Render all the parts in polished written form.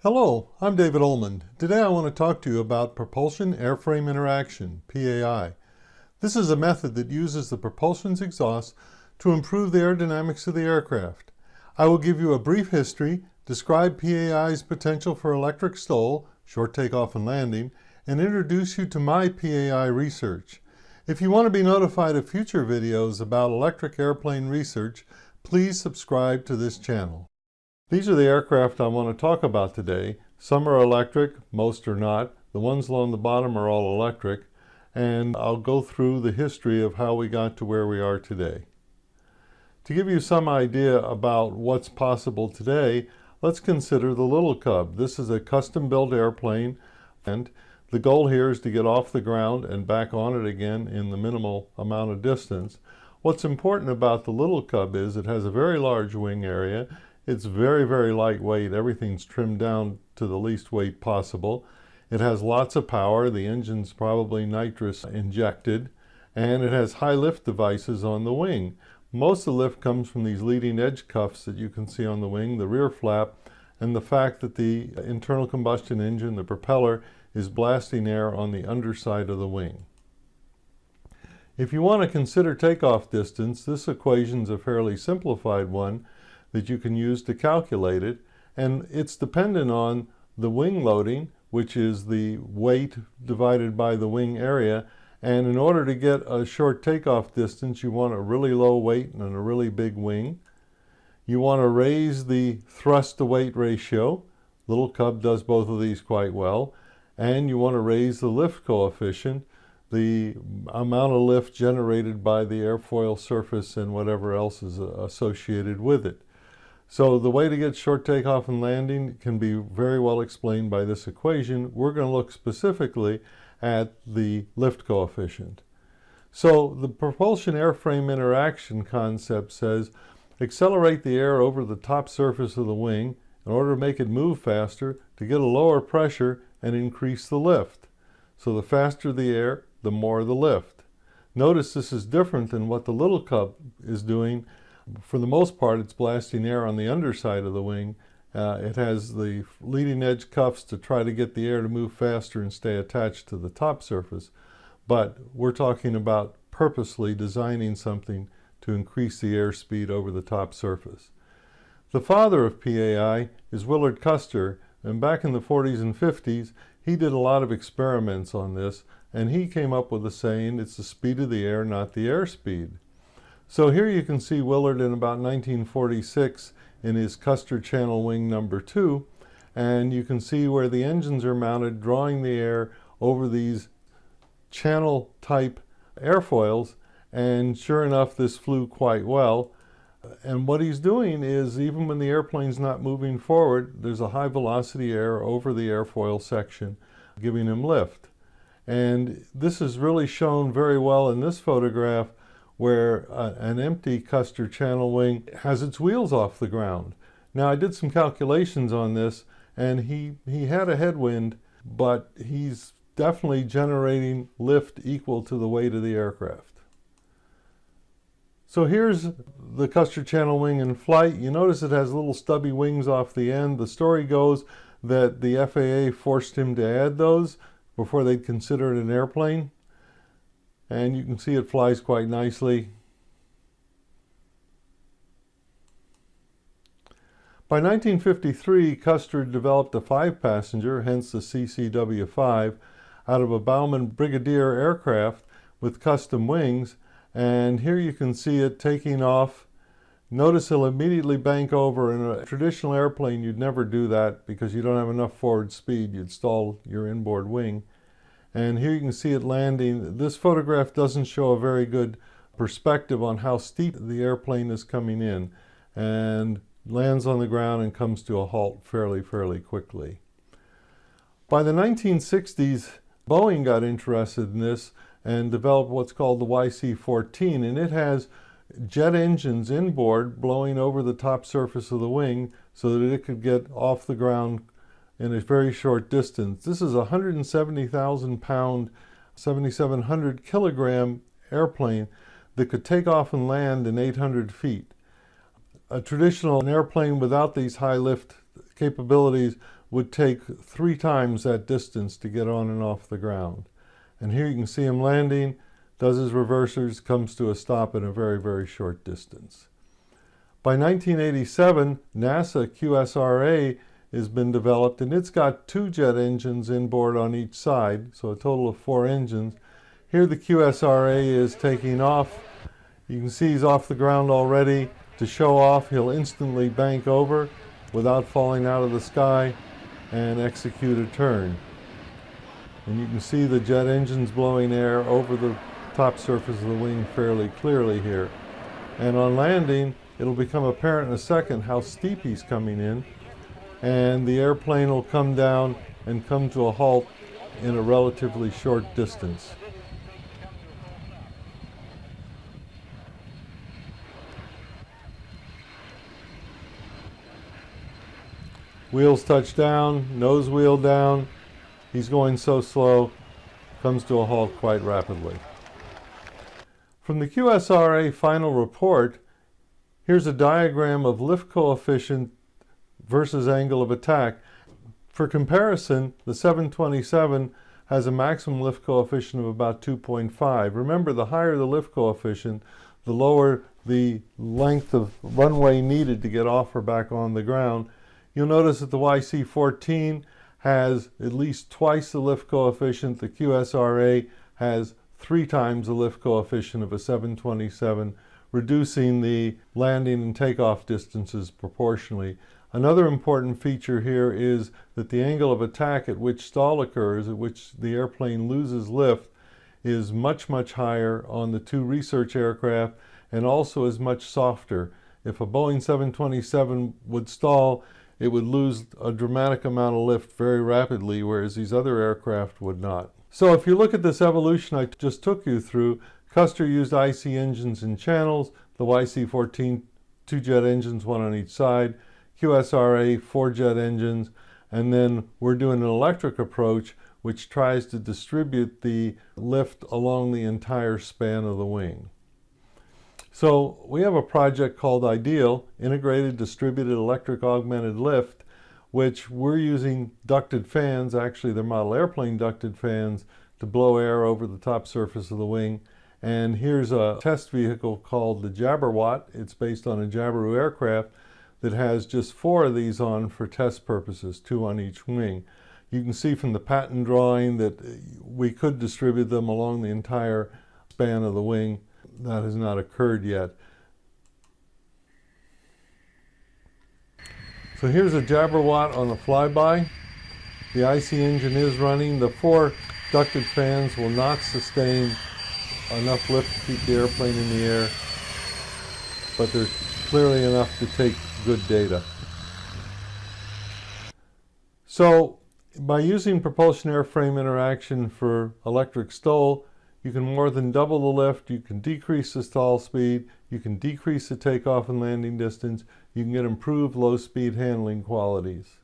Hello, I'm David Ullman. Today I want to talk to you about Propulsion Airframe Interaction, PAI. This is a method that uses the propulsion's exhaust to improve the aerodynamics of the aircraft. I will give you a brief history, describe PAI's potential for electric STOL, short takeoff and landing, and introduce you to my PAI research. If you want to be notified of future videos about electric airplane research, please subscribe to this channel. These are the aircraft I want to talk about today. Some are electric, most are not. The ones along the bottom are all electric, and I'll go through the history of how we got to where we are today. To give you some idea about what's possible today, let's consider the Little Cub. This is a custom-built airplane, and the goal here is to get off the ground and back on it again in the minimal amount of distance. What's important about the Little Cub is it has a very large wing area. It's very, very lightweight. Everything's trimmed down to the least weight possible. It has lots of power. The engine's probably nitrous injected, and it has high lift devices on the wing. Most of the lift comes from these leading edge cuffs that you can see on the wing, the rear flap, and the fact that the internal combustion engine, the propeller, is blasting air on the underside of the wing. If you want to consider takeoff distance, this equation's a fairly simplified one that you can use to calculate it, and it's dependent on the wing loading, which is the weight divided by the wing area. And in order to get a short takeoff distance, you want a really low weight and a really big wing. You want to raise the thrust to weight ratio. Little Cub does both of these quite well. And you want to raise the lift coefficient, the amount of lift generated by the airfoil surface and whatever else is associated with it. So the way to get short takeoff and landing can be very well explained by this equation. We're going to look specifically at the lift coefficient. So the propulsion airframe interaction concept says accelerate the air over the top surface of the wing in order to make it move faster to get a lower pressure and increase the lift. So the faster the air, the more the lift. Notice this is different than what the Little Cub is doing. For the most part, it's blasting air on the underside of the wing. It has the leading edge cuffs to try to get the air to move faster and stay attached to the top surface. But we're talking about purposely designing something to increase the airspeed over the top surface. The father of PAI is Willard Custer, and back in the 40s and 50s, he did a lot of experiments on this, and he came up with a saying, it's the speed of the air, not the airspeed. So here you can see Willard in about 1946 in his Custer Channel Wing number 2, and you can see where the engines are mounted, drawing the air over these channel type airfoils, and sure enough this flew quite well. And what he's doing is, even when the airplane's not moving forward, there's a high velocity air over the airfoil section giving him lift. And this is really shown very well in this photograph, where an empty Custer Channel Wing has its wheels off the ground. Now I did some calculations on this, and he had a headwind, but he's definitely generating lift equal to the weight of the aircraft. So here's the Custer Channel Wing in flight. You notice it has little stubby wings off the end. The story goes that the FAA forced him to add those before they'd consider it an airplane. And you can see it flies quite nicely. By 1953, Custer developed a 5-passenger, hence the CCW-5, out of a Baumann Brigadier aircraft with custom wings. And here you can see it taking off. Notice he'll immediately bank over. In a traditional airplane, you'd never do that because you don't have enough forward speed. You'd stall your inboard wing. And here you can see it landing. This photograph doesn't show a very good perspective on how steep the airplane is coming in, and lands on the ground and comes to a halt fairly quickly. By the 1960s, Boeing got interested in this and developed what's called the YC-14, and it has jet engines inboard blowing over the top surface of the wing so that it could get off the ground in a very short distance. This is a 170,000 pound, 7,700 kilogram airplane that could take off and land in 800 feet. A traditional airplane without these high lift capabilities would take 3 times that distance to get on and off the ground. And here you can see him landing, does his reversers, comes to a stop in a very, very short distance. By 1987, NASA QSRA has been developed, and it's got 2 jet engines inboard on each side, so a total of 4 engines. Here the QSRA is taking off. You can see he's off the ground already. To show off, he'll instantly bank over without falling out of the sky and execute a turn. And you can see the jet engines blowing air over the top surface of the wing fairly clearly here. And on landing, it'll become apparent in a second how steep he's coming in, and the airplane will come down and come to a halt in a relatively short distance. Wheels touch down, nose wheel down. He's going so slow, comes to a halt quite rapidly. From the QSRA final report, here's a diagram of lift coefficient versus angle of attack. For comparison, the 727 has a maximum lift coefficient of about 2.5. Remember, the higher the lift coefficient, the lower the length of runway needed to get off or back on the ground. You'll notice that the YC-14 has at least twice the lift coefficient. The QSRA has 3 times the lift coefficient of a 727, reducing the landing and takeoff distances proportionally. Another important feature here is that the angle of attack at which stall occurs, at which the airplane loses lift, is much, much higher on the 2 research aircraft, and also is much softer. If a Boeing 727 would stall, it would lose a dramatic amount of lift very rapidly, whereas these other aircraft would not. So if you look at this evolution I just took you through, Custer used IC engines and channels, the YC-14 2 jet engines, 1 on each side, QSRA 4 jet engines, and then we're doing an electric approach which tries to distribute the lift along the entire span of the wing. So we have a project called IDEAL, Integrated Distributed Electric Augmented Lift, which we're using ducted fans, actually they're model airplane ducted fans, to blow air over the top surface of the wing. And here's a test vehicle called the Jabberwatt. It's based on a Jabiru aircraft that has just 4 of these on for test purposes, 2 on each wing. You can see from the patent drawing that we could distribute them along the entire span of the wing. That has not occurred yet. So here's a Jabberwatt on a flyby. The IC engine is running. The 4 ducted fans will not sustain enough lift to keep the airplane in the air, but there's clearly enough to take good data. So by using propulsion airframe interaction for electric STOL, you can more than double the lift, you can decrease the stall speed, you can decrease the takeoff and landing distance, you can get improved low-speed handling qualities.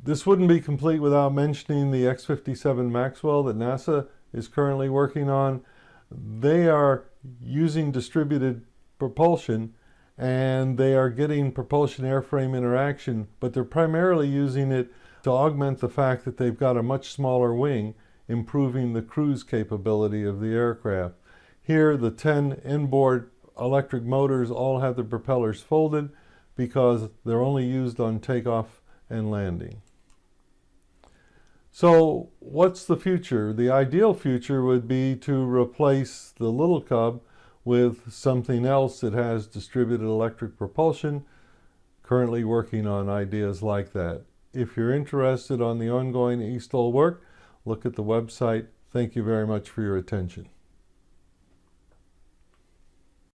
This wouldn't be complete without mentioning the X-57 Maxwell that NASA is currently working on. They are using distributed propulsion, and they are getting propulsion airframe interaction, but they're primarily using it to augment the fact that they've got a much smaller wing, improving the cruise capability of the aircraft. Here, the 10 inboard electric motors all have the propellers folded because they're only used on takeoff and landing. So what's the future? The ideal future would be to replace the little Cub with something else that has distributed electric propulsion. Currently working on ideas like that. If you're interested on the ongoing eSTOL work, look at the website. Thank you very much for your attention.